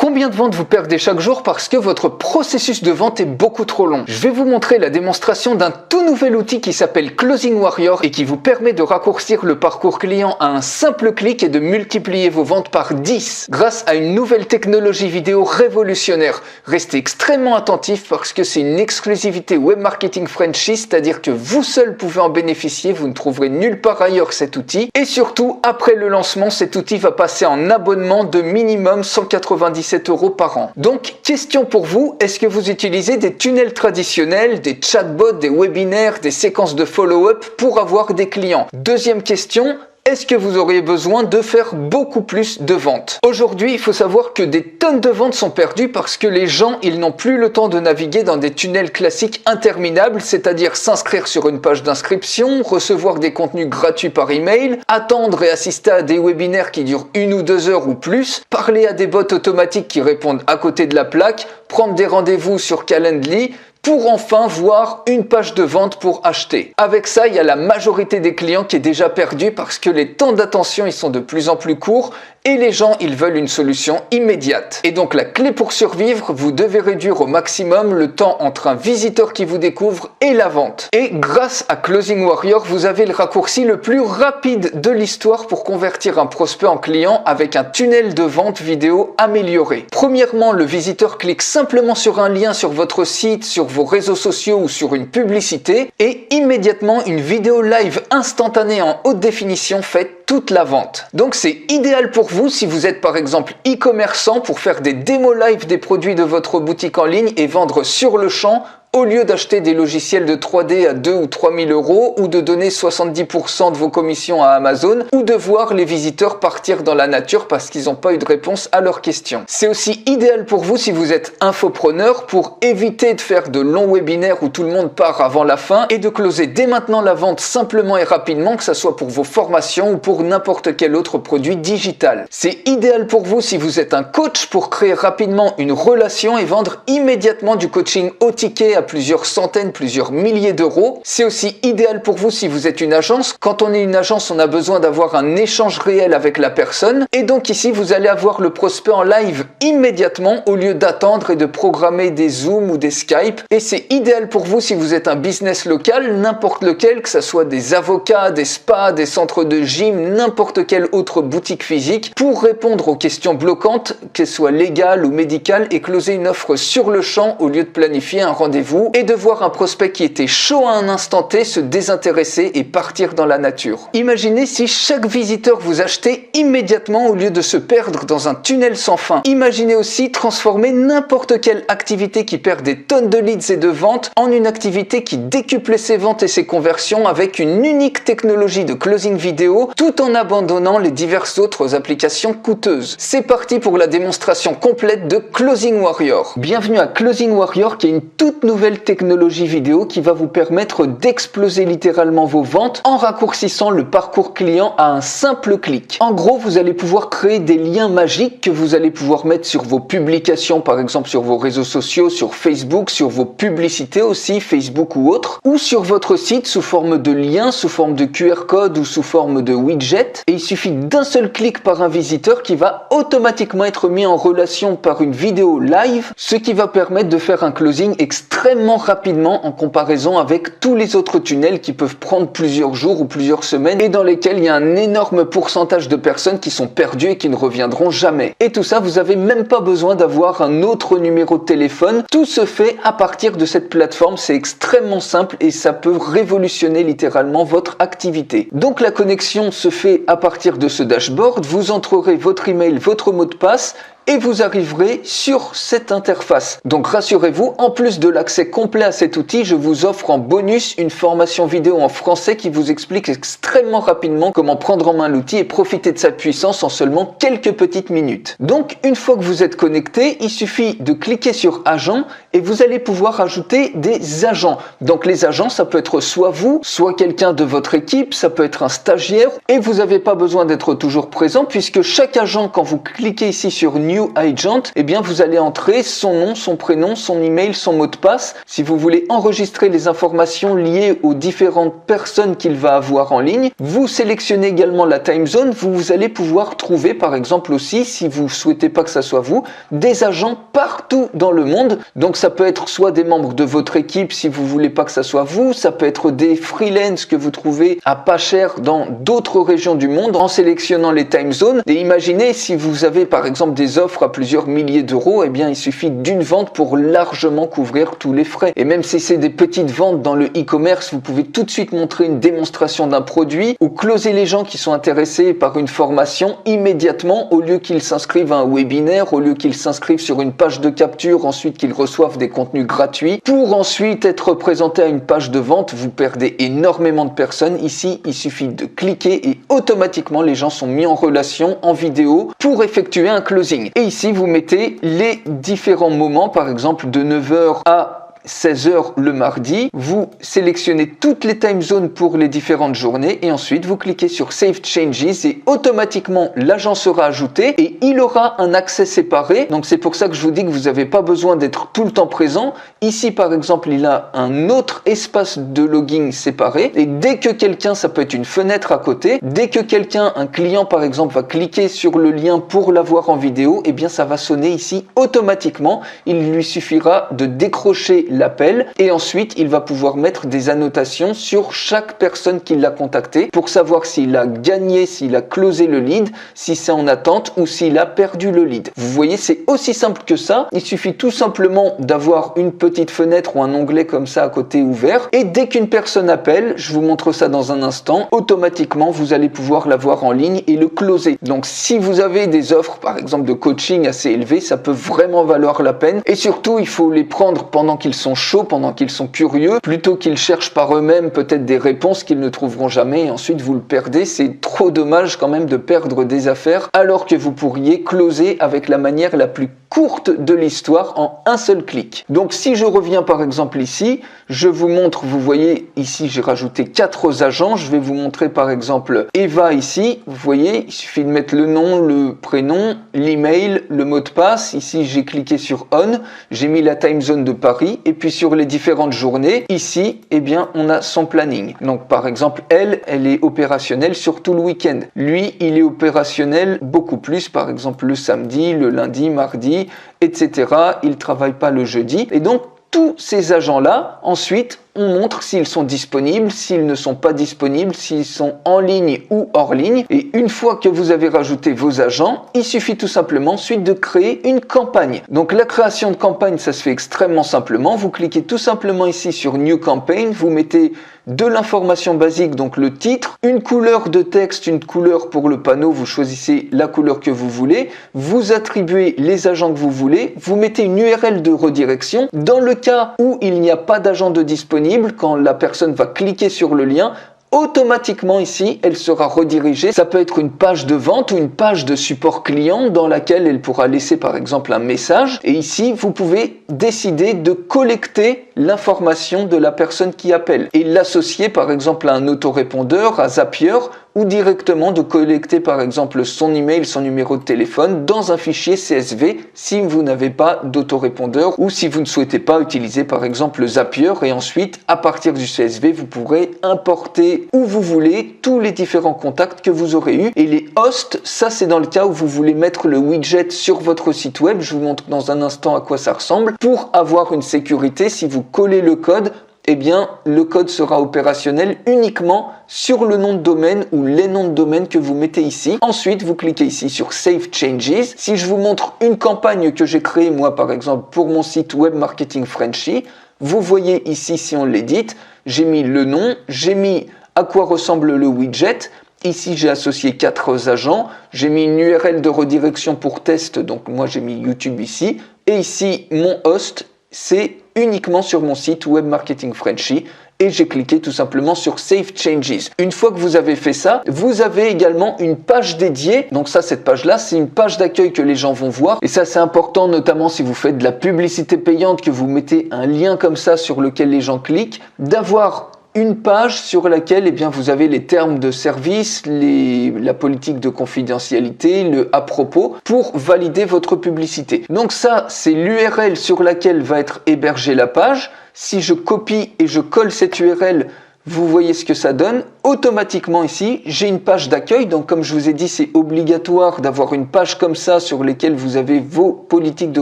Combien de ventes vous perdez chaque jour parce que votre processus de vente est beaucoup trop long? Je vais vous montrer la démonstration d'un tout nouvel outil qui s'appelle Closing Warrior et qui vous permet de raccourcir le parcours client à un simple clic et de multiplier vos ventes par 10 grâce à une nouvelle technologie vidéo révolutionnaire. Restez extrêmement attentifs parce que c'est une exclusivité Web Marketing Franchise, c'est-à-dire que vous seul pouvez en bénéficier, vous ne trouverez nulle part ailleurs cet outil. Et surtout, après le lancement, cet outil va passer en abonnement de minimum 197 € par an. Donc, question pour vous, est-ce que vous utilisez des tunnels traditionnels, des chatbots, des webinaires, des séquences de follow-up pour avoir des clients? Deuxième question, est-ce que vous auriez besoin de faire beaucoup plus de ventes? Aujourd'hui, il faut savoir que des tonnes de ventes sont perdues parce que les gens, ils n'ont plus le temps de naviguer dans des tunnels classiques interminables, c'est-à-dire s'inscrire sur une page d'inscription, recevoir des contenus gratuits par email, attendre et assister à des webinaires qui durent 1 ou 2 heures ou plus, parler à des bots automatiques qui répondent à côté de la plaque, prendre des rendez-vous sur Calendly, pour enfin voir une page de vente pour acheter. Avec ça, il y a la majorité des clients qui est déjà perdue parce que les temps d'attention, ils sont de plus en plus courts et les gens, ils veulent une solution immédiate. Et donc, la clé pour survivre, vous devez réduire au maximum le temps entre un visiteur qui vous découvre et la vente. Et grâce à Closing Warrior, vous avez le raccourci le plus rapide de l'histoire pour convertir un prospect en client avec un tunnel de vente vidéo amélioré. Premièrement, le visiteur clique simplement sur un lien sur votre site, sur vos réseaux sociaux ou sur une publicité et immédiatement une vidéo live instantanée en haute définition fait toute la vente. Donc c'est idéal pour vous si vous êtes par exemple e-commerçant pour faire des démos live des produits de votre boutique en ligne et vendre sur le champ au lieu d'acheter des logiciels de 3D à 2 ou 3 000 € ou de donner 70% de vos commissions à Amazon ou de voir les visiteurs partir dans la nature parce qu'ils n'ont pas eu de réponse à leurs questions. C'est aussi idéal pour vous si vous êtes infopreneur pour éviter de faire de longs webinaires où tout le monde part avant la fin et de closer dès maintenant la vente simplement et rapidement, que ce soit pour vos formations ou pour n'importe quel autre produit digital. C'est idéal pour vous si vous êtes un coach pour créer rapidement une relation et vendre immédiatement du coaching au ticket à plusieurs centaines, plusieurs milliers d'euros. C'est aussi idéal pour vous si vous êtes une agence. Quand on est une agence, on a besoin d'avoir un échange réel avec la personne. Et donc ici, vous allez avoir le prospect en live immédiatement au lieu d'attendre et de programmer des Zoom ou des Skype. Et c'est idéal pour vous si vous êtes un business local, n'importe lequel, que ce soit des avocats, des spas, des centres de gym, n'importe quelle autre boutique physique, pour répondre aux questions bloquantes, qu'elles soient légales ou médicales, et closer une offre sur le champ au lieu de planifier un rendez-vous et de voir un prospect qui était chaud à un instant T se désintéresser et partir dans la nature. Imaginez si chaque visiteur vous achetait immédiatement au lieu de se perdre dans un tunnel sans fin. Imaginez aussi transformer n'importe quelle activité qui perd des tonnes de leads et de ventes en une activité qui décuple ses ventes et ses conversions avec une unique technologie de closing vidéo tout en abandonnant les diverses autres applications coûteuses. C'est parti pour la démonstration complète de Closing Warrior. Bienvenue à Closing Warrior qui est une toute nouvelle technologie vidéo qui va vous permettre d'exploser littéralement vos ventes en raccourcissant le parcours client à un simple clic. En gros, vous allez pouvoir créer des liens magiques que vous allez pouvoir mettre sur vos publications, par exemple sur vos réseaux sociaux, sur Facebook, sur vos publicités aussi, Facebook ou autres, ou sur votre site sous forme de liens, sous forme de QR code ou sous forme de widget. Et il suffit d'un seul clic par un visiteur qui va automatiquement être mis en relation par une vidéo live, ce qui va permettre de faire un closing extrêmement rapidement en comparaison avec tous les autres tunnels qui peuvent prendre plusieurs jours ou plusieurs semaines et dans lesquels il y a un énorme pourcentage de personnes qui sont perdues et qui ne reviendront jamais. Et tout ça, vous n'avez même pas besoin d'avoir un autre numéro de téléphone. Tout se fait à partir de cette plateforme. C'est extrêmement simple et ça peut révolutionner littéralement votre activité. Donc la connexion se fait à partir de ce dashboard. Vous entrerez votre email, votre mot de passe et vous arriverez sur cette interface. Donc rassurez-vous, en plus de l'accès complet à cet outil, je vous offre en bonus une formation vidéo en français qui vous explique extrêmement rapidement comment prendre en main l'outil et profiter de sa puissance en seulement quelques petites minutes. Donc une fois que vous êtes connecté, il suffit de cliquer sur agent et vous allez pouvoir ajouter des agents. Donc les agents, ça peut être soit vous, soit quelqu'un de votre équipe, ça peut être un stagiaire et vous n'avez pas besoin d'être toujours présent puisque chaque agent, quand vous cliquez ici sur New New Agent, eh bien vous allez entrer son nom, son prénom, son email, son mot de passe. Si vous voulez enregistrer les informations liées aux différentes personnes qu'il va avoir en ligne, vous sélectionnez également la time zone. Vous allez pouvoir trouver par exemple aussi, si vous souhaitez pas que ça soit vous, des agents partout dans le monde. Donc ça peut être soit des membres de votre équipe si vous voulez pas que ça soit vous, ça peut être des freelance que vous trouvez à pas cher dans d'autres régions du monde en sélectionnant les time zones. Et imaginez si vous avez par exemple des offres à plusieurs milliers d'euros, eh bien il suffit d'une vente pour largement couvrir tous les frais. Et même si c'est des petites ventes dans le e-commerce, vous pouvez tout de suite montrer une démonstration d'un produit ou closer les gens qui sont intéressés par une formation immédiatement au lieu qu'ils s'inscrivent à un webinaire, au lieu qu'ils s'inscrivent sur une page de capture, ensuite qu'ils reçoivent des contenus gratuits pour ensuite être présentés à une page de vente. Vous perdez énormément de personnes. Ici, il suffit de cliquer et automatiquement les gens sont mis en relation en vidéo pour effectuer un closing. Et ici, vous mettez les différents moments, par exemple de 9h à 16h le mardi, vous sélectionnez toutes les time zones pour les différentes journées et ensuite vous cliquez sur Save Changes et automatiquement l'agent sera ajouté et il aura un accès séparé. Donc c'est pour ça que je vous dis que vous n'avez pas besoin d'être tout le temps présent. Ici par exemple, il a un autre espace de login séparé et dès que quelqu'un, ça peut être une fenêtre à côté, dès que quelqu'un, un client par exemple, va cliquer sur le lien pour l'avoir en vidéo, eh bien ça va sonner ici automatiquement. Il lui suffira de décrocher l'appel et ensuite il va pouvoir mettre des annotations sur chaque personne qui l'a contacté pour savoir s'il a gagné, s'il a closé le lead, si c'est en attente ou s'il a perdu le lead. Vous voyez, c'est aussi simple que ça. Il suffit tout simplement d'avoir une petite fenêtre ou un onglet comme ça à côté ouvert et dès qu'une personne appelle, je vous montre ça dans un instant, automatiquement vous allez pouvoir l'avoir en ligne et le closer. Donc si vous avez des offres par exemple de coaching assez élevées, ça peut vraiment valoir la peine et surtout il faut les prendre pendant qu'ils sont chauds, pendant qu'ils sont curieux, plutôt qu'ils cherchent par eux-mêmes peut-être des réponses qu'ils ne trouveront jamais et ensuite vous le perdez. C'est trop dommage quand même de perdre des affaires alors que vous pourriez closer avec la manière la plus courte de l'histoire en un seul clic. Donc si je reviens par exemple ici, je vous montre, vous voyez ici j'ai rajouté 4 agents, je vais vous montrer par exemple Eva ici, vous voyez, il suffit de mettre le nom, le prénom, l'email, le mot de passe. Ici j'ai cliqué sur On, j'ai mis la time zone de Paris et puis sur les différentes journées, ici, eh bien, on a son planning. Donc, par exemple, elle est opérationnelle sur tout le week-end. Lui, il est opérationnel beaucoup plus, par exemple, le samedi, le lundi, mardi, etc. Il travaille pas le jeudi. Et donc, tous ces agents-là, ensuite, on montre s'ils sont disponibles, s'ils ne sont pas disponibles, s'ils sont en ligne ou hors ligne. Et une fois que vous avez rajouté vos agents, il suffit tout simplement ensuite de créer une campagne. Donc la création de campagne, ça se fait extrêmement simplement. Vous cliquez tout simplement ici sur New Campaign, vous mettez de l'information basique, donc le titre, une couleur de texte, une couleur pour le panneau, vous choisissez la couleur que vous voulez, vous attribuez les agents que vous voulez, vous mettez une URL de redirection. Dans le cas où il n'y a pas d'agent de disponible, quand la personne va cliquer sur le lien, automatiquement ici, elle sera redirigée. Ça peut être une page de vente ou une page de support client dans laquelle elle pourra laisser par exemple un message. Et ici, vous pouvez décider de collecter l'information de la personne qui appelle et l'associer par exemple à un autorépondeur, à Zapier, ou directement de collecter par exemple son email, son numéro de téléphone dans un fichier CSV si vous n'avez pas d'autorépondeur ou si vous ne souhaitez pas utiliser par exemple Zapier. Et ensuite, à partir du CSV, vous pourrez importer où vous voulez tous les différents contacts que vous aurez eus. Et les hosts, ça c'est dans le cas où vous voulez mettre le widget sur votre site web. Je vous montre dans un instant à quoi ça ressemble. Pour avoir une sécurité, si vous collez le code, eh bien, le code sera opérationnel uniquement sur le nom de domaine ou les noms de domaine que vous mettez ici. Ensuite, vous cliquez ici sur Save Changes. Si je vous montre une campagne que j'ai créée, moi, par exemple, pour mon site Web Marketing Frenchy, vous voyez ici, si on l'édite, j'ai mis le nom, j'ai mis à quoi ressemble le widget. Ici, j'ai associé 4 agents. J'ai mis une URL de redirection pour test. Donc, moi, j'ai mis YouTube ici. Et ici, mon host, c'est uniquement sur mon site Web Marketing Frenchy et j'ai cliqué tout simplement sur Save Changes. Une fois que vous avez fait ça, vous avez également une page dédiée. Donc ça, cette page-là, c'est une page d'accueil que les gens vont voir. Et ça, c'est important, notamment si vous faites de la publicité payante, que vous mettez un lien comme ça sur lequel les gens cliquent, d'avoir une page sur laquelle vous avez les termes de service, la politique de confidentialité, le à propos pour valider votre publicité. Donc ça, c'est l'URL sur laquelle va être hébergée la page. Si je copie et je colle cette URL, vous voyez ce que ça donne. Automatiquement ici, j'ai une page d'accueil. Donc comme je vous ai dit, c'est obligatoire d'avoir une page comme ça sur laquelle vous avez vos politiques de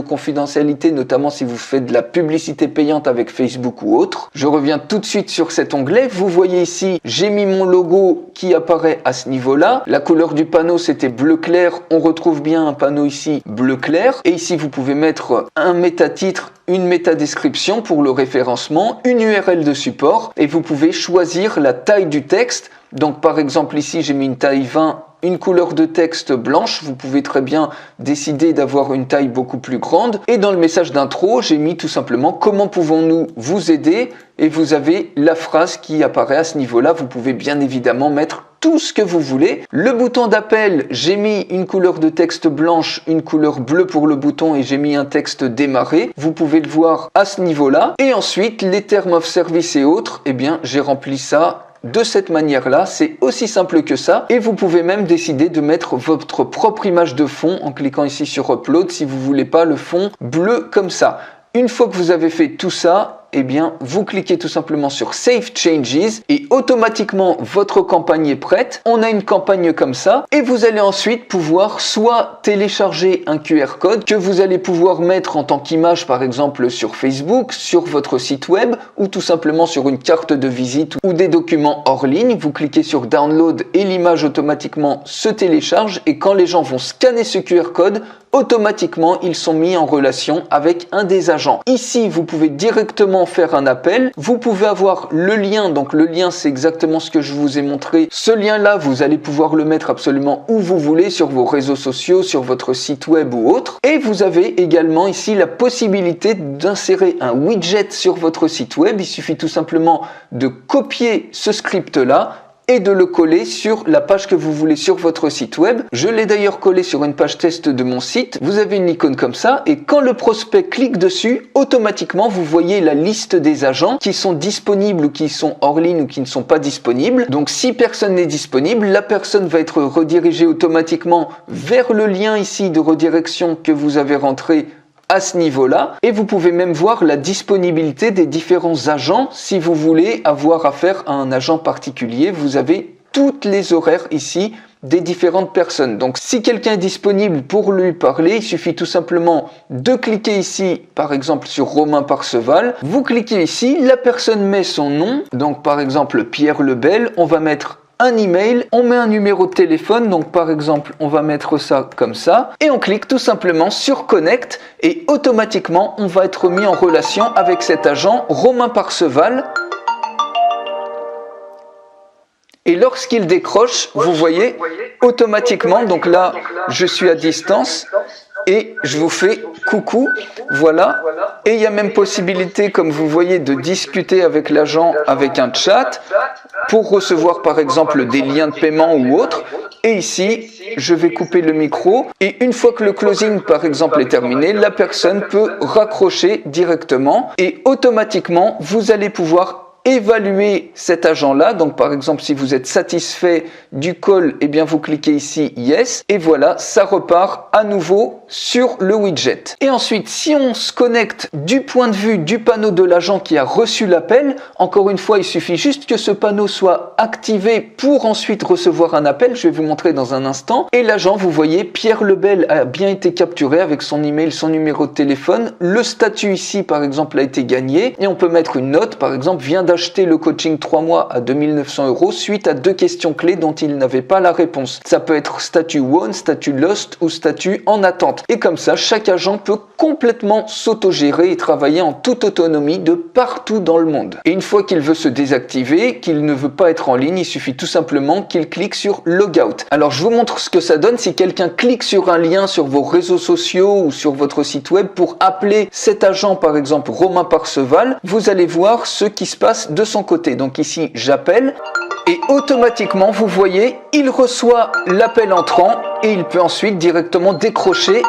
confidentialité, notamment si vous faites de la publicité payante avec Facebook ou autre. Je reviens tout de suite sur cet onglet. Vous voyez ici, j'ai mis mon logo qui apparaît à ce niveau-là. La couleur du panneau, c'était bleu clair. On retrouve bien un panneau ici bleu clair. Et ici, vous pouvez mettre un métatitre, une métadescription pour le référencement, une URL de support et vous pouvez choisir la taille du texte. Donc par exemple ici j'ai mis une taille 20, une couleur de texte blanche, vous pouvez très bien décider d'avoir une taille beaucoup plus grande. Et dans le message d'intro, j'ai mis tout simplement comment pouvons-nous vous aider et vous avez la phrase qui apparaît à ce niveau-là. Vous pouvez bien évidemment mettre tout ce que vous voulez. Le bouton d'appel, j'ai mis une couleur de texte blanche, une couleur bleue pour le bouton et j'ai mis un texte démarré. Vous pouvez le voir à ce niveau-là. Et ensuite, les termes of service et autres, j'ai rempli ça de cette manière-là. C'est aussi simple que ça. Et vous pouvez même décider de mettre votre propre image de fond en cliquant ici sur Upload si vous voulez pas le fond bleu comme ça. Une fois que vous avez fait tout ça, vous cliquez tout simplement sur Save Changes et automatiquement votre campagne est prête. On a une campagne comme ça et vous allez ensuite pouvoir soit télécharger un QR code que vous allez pouvoir mettre en tant qu'image par exemple sur Facebook, sur votre site web ou tout simplement sur une carte de visite ou des documents hors ligne. Vous cliquez sur Download et l'image automatiquement se télécharge et quand les gens vont scanner ce QR code, automatiquement ils sont mis en relation avec un des agents. Ici, vous pouvez directement faire un appel. Vous pouvez avoir le lien. Donc le lien, c'est exactement ce que je vous ai montré. Ce lien-là, vous allez pouvoir le mettre absolument où vous voulez, sur vos réseaux sociaux, sur votre site web ou autre. Et vous avez également ici la possibilité d'insérer un widget sur votre site web. Il suffit tout simplement de copier ce script-là et de le coller sur la page que vous voulez sur votre site web. Je l'ai d'ailleurs collé sur une page test de mon site. Vous avez une icône comme ça et quand le prospect clique dessus, automatiquement vous voyez la liste des agents qui sont disponibles ou qui sont hors ligne ou qui ne sont pas disponibles. Donc si personne n'est disponible, la personne va être redirigée automatiquement vers le lien ici de redirection que vous avez rentré à ce niveau-là et vous pouvez même voir la disponibilité des différents agents. Si vous voulez avoir affaire à un agent particulier, vous avez toutes les horaires ici des différentes personnes. Donc si quelqu'un est disponible pour lui parler, il suffit tout simplement de cliquer ici par exemple sur Romain Parseval. Vous cliquez ici, la personne met son nom, donc par exemple Pierre Lebel, on va mettre un email, on met un numéro de téléphone, donc par exemple on va mettre ça comme ça et on clique tout simplement sur Connect et automatiquement on va être mis en relation avec cet agent Romain Parseval. Et lorsqu'il décroche, vous voyez automatiquement, donc là je suis à distance et je vous fais coucou, voilà. Et il y a même possibilité, comme vous voyez, de discuter avec l'agent avec un chat pour recevoir par exemple des liens de paiement ou autre. Et ici, je vais couper le micro et une fois que le closing par exemple est terminé, la personne peut raccrocher directement et automatiquement vous allez pouvoir évaluer cet agent-là. Donc par exemple, si vous êtes satisfait du call, vous cliquez ici Yes et voilà, ça repart à nouveau sur le widget. Et ensuite, si on se connecte du point de vue du panneau de l'agent qui a reçu l'appel, encore une fois, il suffit juste que ce panneau soit activé pour ensuite recevoir un appel. Je vais vous montrer dans un instant. Et l'agent, vous voyez, Pierre Lebel a bien été capturé avec son email, son numéro de téléphone. Le statut ici, par exemple, a été gagné et on peut mettre une note, par exemple, vient d'acheter le coaching 3 mois à 2 900 € suite à 2 questions clés dont il n'avait pas la réponse. Ça peut être statut won, statut lost ou statut en attente. Et comme ça, chaque agent peut complètement s'autogérer et travailler en toute autonomie de partout dans le monde. Et une fois qu'il veut se désactiver, qu'il ne veut pas être en ligne, il suffit tout simplement qu'il clique sur Logout. Alors je vous montre ce que ça donne si quelqu'un clique sur un lien sur vos réseaux sociaux ou sur votre site web pour appeler cet agent, par exemple Romain Parseval. Vous allez voir ce qui se passe de son côté. Donc ici, j'appelle. Et automatiquement, vous voyez, il reçoit l'appel entrant et il peut ensuite directement décrocher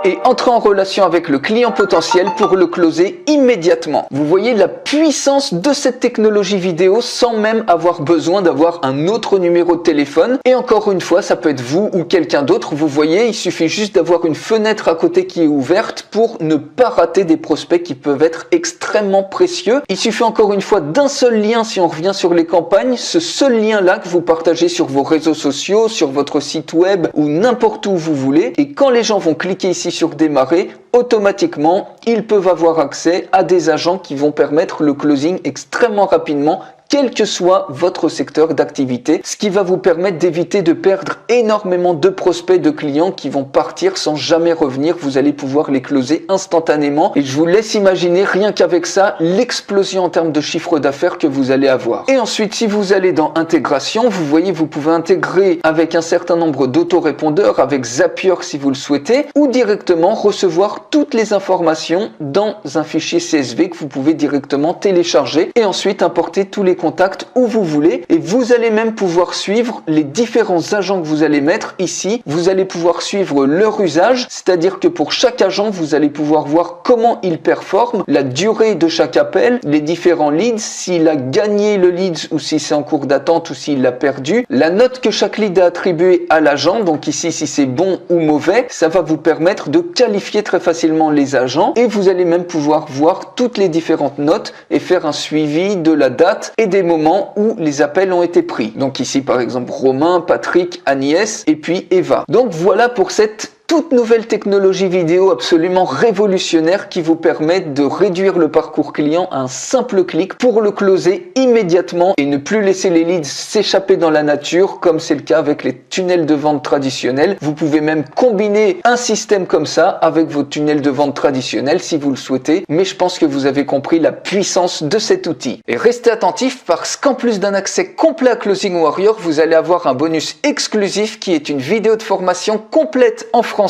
et entrer en relation avec le client potentiel pour le closer immédiatement. Vous voyez la puissance de cette technologie vidéo sans même avoir besoin d'avoir un autre numéro de téléphone. Et encore une fois, ça peut être vous ou quelqu'un d'autre. Vous voyez, il suffit juste d'avoir une fenêtre à côté qui est ouverte pour ne pas rater des prospects qui peuvent être extrêmement précieux. Il suffit encore une fois d'un seul lien si on revient sur les campagnes, ce seul lien-là que vous partagez sur vos réseaux sociaux, sur votre site web ou n'importe où vous voulez. Et quand les gens vont cliquer ici sur démarrer, automatiquement, ils peuvent avoir accès à des agents qui vont permettre le closing extrêmement rapidement, quel que soit votre secteur d'activité, ce qui va vous permettre d'éviter de perdre énormément de prospects, de clients qui vont partir sans jamais revenir. Vous allez pouvoir les closer instantanément et je vous laisse imaginer rien qu'avec ça l'explosion en termes de chiffre d'affaires que vous allez avoir. Et ensuite, si vous allez dans intégration, vous voyez, vous pouvez intégrer avec un certain nombre d'autorépondeurs, avec Zapier si vous le souhaitez, ou directement recevoir toutes les informations dans un fichier CSV que vous pouvez directement télécharger et ensuite importer tous les contacts où vous voulez, et vous allez même pouvoir suivre les différents agents que vous allez mettre ici. Vous allez pouvoir suivre leur usage, c'est-à-dire que pour chaque agent, vous allez pouvoir voir comment il performe, la durée de chaque appel, les différents leads, s'il a gagné le lead ou si c'est en cours d'attente ou s'il l'a perdu, la note que chaque lead a attribuée à l'agent, donc ici si c'est bon ou mauvais, ça va vous permettre de qualifier très facilement les agents et vous allez même pouvoir voir toutes les différentes notes et faire un suivi de la date et des moments où les appels ont été pris. Donc ici par exemple Romain, Patrick, Agnès et puis Eva. Donc voilà pour cette toute nouvelle technologie vidéo absolument révolutionnaire qui vous permet de réduire le parcours client à un simple clic pour le closer immédiatement et ne plus laisser les leads s'échapper dans la nature comme c'est le cas avec les tunnels de vente traditionnels. Vous pouvez même combiner un système comme ça avec vos tunnels de vente traditionnels si vous le souhaitez, mais je pense que vous avez compris la puissance de cet outil. Et restez attentifs parce qu'en plus d'un accès complet à Closing Warrior, vous allez avoir un bonus exclusif qui est une vidéo de formation complète en français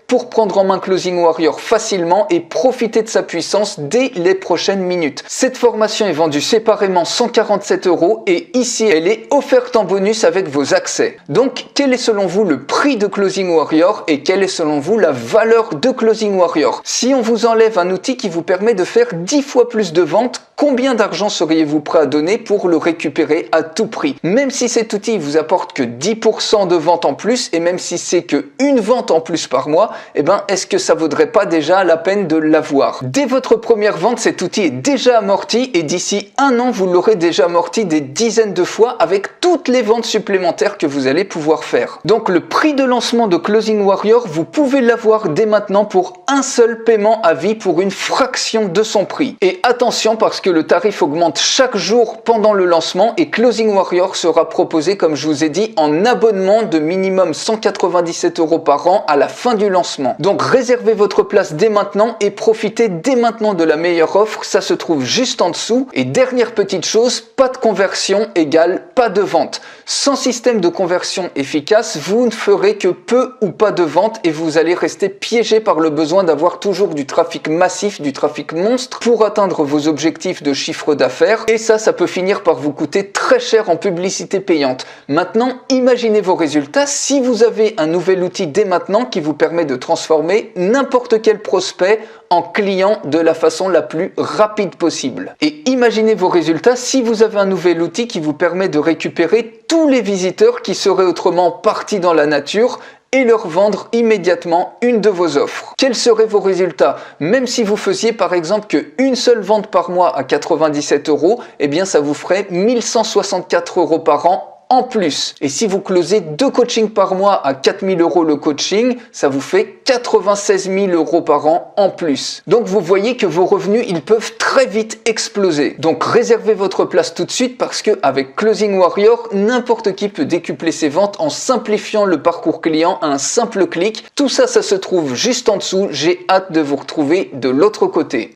pour prendre en main Closing Warrior facilement et profiter de sa puissance dès les prochaines minutes. Cette formation est vendue séparément 147 € et ici elle est offerte en bonus avec vos accès. Donc quel est selon vous le prix de Closing Warrior et quelle est selon vous la valeur de Closing Warrior? Si on vous enlève un outil qui vous permet de faire 10 fois plus de ventes, combien d'argent seriez-vous prêt à donner pour le récupérer à tout prix? Même si cet outil vous apporte que 10% de vente en plus et même si c'est que une vente en plus par mois, eh ben, est-ce que ça vaudrait pas déjà la peine de l'avoir? Dès votre première vente, cet outil est déjà amorti et d'ici un an, vous l'aurez déjà amorti des dizaines de fois avec toutes les ventes supplémentaires que vous allez pouvoir faire. Donc le prix de lancement de Closing Warrior, vous pouvez l'avoir dès maintenant pour un seul paiement à vie pour une fraction de son prix. Et attention parce que le tarif augmente chaque jour pendant le lancement et Closing Warrior sera proposé, comme je vous ai dit, en abonnement de minimum 197 € par an à la fin du lancement. Donc réservez votre place dès maintenant et profitez dès maintenant de la meilleure offre, ça se trouve juste en dessous. Et dernière petite chose, pas de conversion égale pas de vente. Sans système de conversion efficace, vous ne ferez que peu ou pas de ventes et vous allez rester piégé par le besoin d'avoir toujours du trafic massif, du trafic monstre pour atteindre vos objectifs de chiffre d'affaires et ça peut finir par vous coûter très cher en publicité payante. Maintenant, imaginez vos résultats si vous avez un nouvel outil dès maintenant qui vous permet de transformer n'importe quel prospect en client de la façon la plus rapide possible. Et imaginez vos résultats si vous avez un nouvel outil qui vous permet de récupérer tous les visiteurs qui seraient autrement partis dans la nature et leur vendre immédiatement une de vos offres. Quels seraient vos résultats? Même si vous faisiez par exemple qu'une seule vente par mois à 97 €, eh bien ça vous ferait 1164 € par an en plus. Et si vous closez 2 coachings par mois à 4000 € le coaching, ça vous fait 96 000 € par an en plus. Donc vous voyez que vos revenus, ils peuvent très vite exploser. Donc réservez votre place tout de suite parce que avec Closing Warrior, n'importe qui peut décupler ses ventes en simplifiant le parcours client à un simple clic. Tout ça, ça se trouve juste en dessous. J'ai hâte de vous retrouver de l'autre côté.